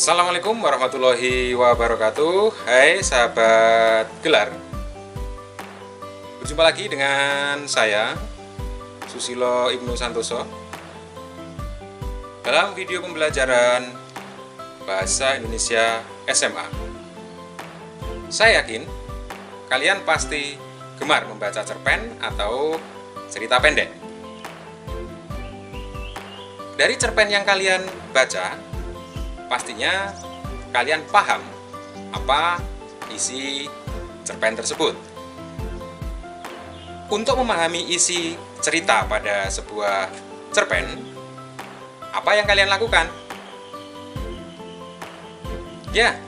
Assalamualaikum warahmatullahi wabarakatuh. Hai sahabat gelar, berjumpa lagi dengan saya Susilo Ibnu Santoso dalam video pembelajaran Bahasa Indonesia SMA. Saya yakin kalian pasti gemar membaca cerpen atau cerita pendek. Dari cerpen yang kalian baca, pastinya kalian paham apa isi cerpen tersebut. Untuk memahami isi cerita pada sebuah cerpen, apa yang kalian lakukan? Ya,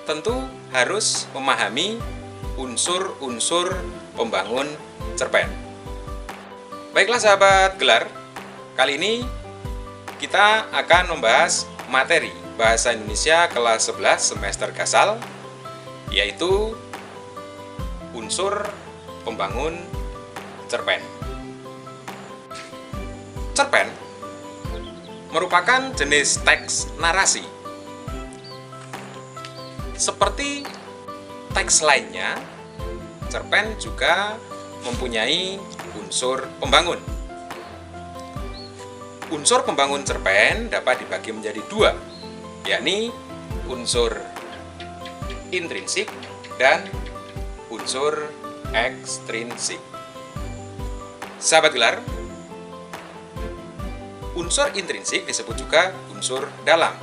tentu harus memahami unsur-unsur pembangun cerpen. Baiklah sahabat gelar, kali ini kita akan membahas materi Bahasa Indonesia kelas 11 semester Gasal, yaitu unsur pembangun cerpen. Cerpen merupakan jenis teks narasi. Seperti teks lainnya, cerpen juga mempunyai unsur pembangun. Unsur pembangun cerpen dapat dibagi menjadi dua, yakni unsur intrinsik dan unsur ekstrinsik. Sahabat gelar, unsur intrinsik disebut juga unsur dalam.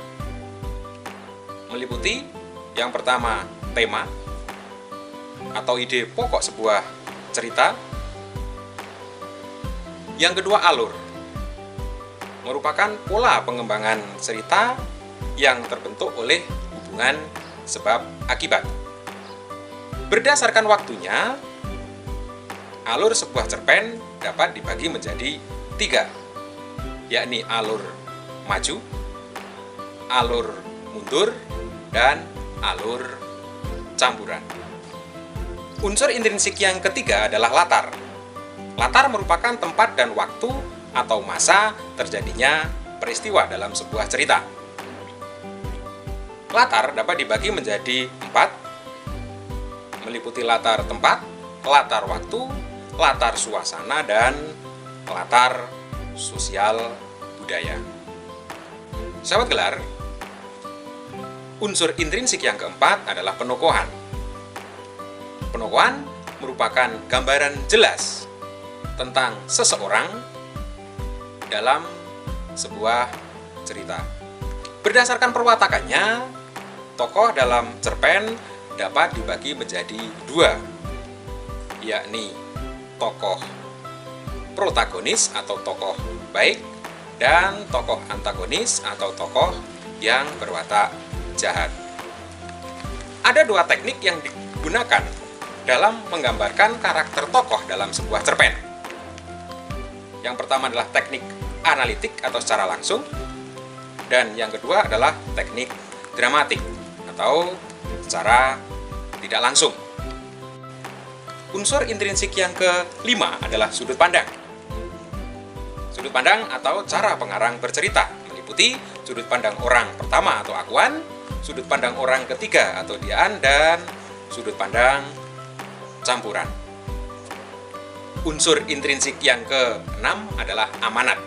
Meliputi yang pertama tema atau ide pokok sebuah cerita. Yang kedua alur, merupakan pola pengembangan cerita yang terbentuk oleh hubungan sebab akibat. Berdasarkan waktunya, alur sebuah cerpen dapat dibagi menjadi tiga, yakni alur maju, alur mundur, dan alur campuran. Unsur intrinsik yang ketiga adalah latar. Latar merupakan tempat dan waktu atau masa terjadinya peristiwa dalam sebuah cerita. Latar dapat dibagi menjadi 4, meliputi latar tempat, latar waktu, latar suasana, dan latar sosial budaya. Sahabat gelar, unsur intrinsik yang keempat adalah penokohan. Penokohan merupakan gambaran jelas tentang seseorang dalam sebuah cerita. Berdasarkan perwatakannya, tokoh dalam cerpen dapat dibagi menjadi dua, yakni tokoh protagonis atau tokoh baik dan tokoh antagonis atau tokoh yang berwatak jahat. Ada dua teknik yang digunakan dalam menggambarkan karakter tokoh dalam sebuah cerpen. Yang pertama adalah teknik analitik atau secara langsung, dan yang kedua adalah teknik dramatik atau secara tidak langsung. Unsur intrinsik yang kelima adalah sudut pandang. Sudut pandang atau cara pengarang bercerita meliputi sudut pandang orang pertama atau akuan, sudut pandang orang ketiga atau diaan, dan sudut pandang campuran. Unsur intrinsik yang keenam adalah amanat.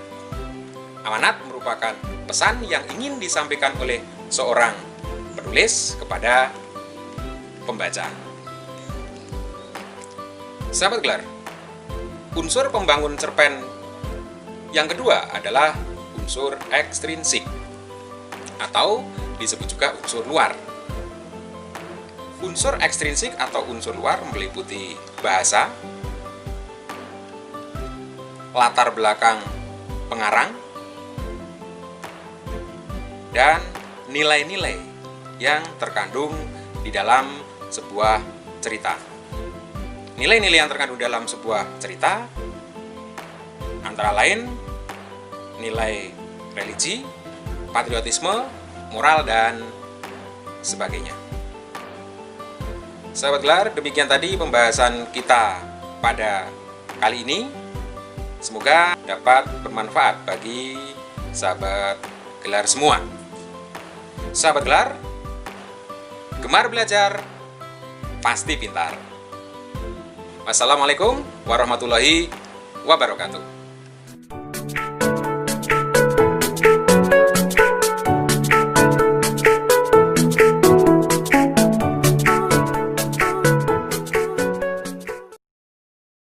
Amanat merupakan pesan yang ingin disampaikan oleh seorang penulis kepada pembaca. Sahabat gelar, unsur pembangun cerpen yang kedua adalah unsur ekstrinsik atau disebut juga unsur luar. Unsur ekstrinsik atau unsur luar meliputi bahasa, latar belakang pengarang, dan nilai-nilai yang terkandung di dalam sebuah cerita. Nilai-nilai yang terkandung dalam sebuah cerita antara lain nilai religi, patriotisme, moral, dan sebagainya. Sahabat gelar, demikian tadi pembahasan kita pada kali ini. Semoga dapat bermanfaat bagi sahabat gelar semua. Sahabat gelar, gemar belajar, pasti pintar. Wassalamualaikum warahmatullahi wabarakatuh.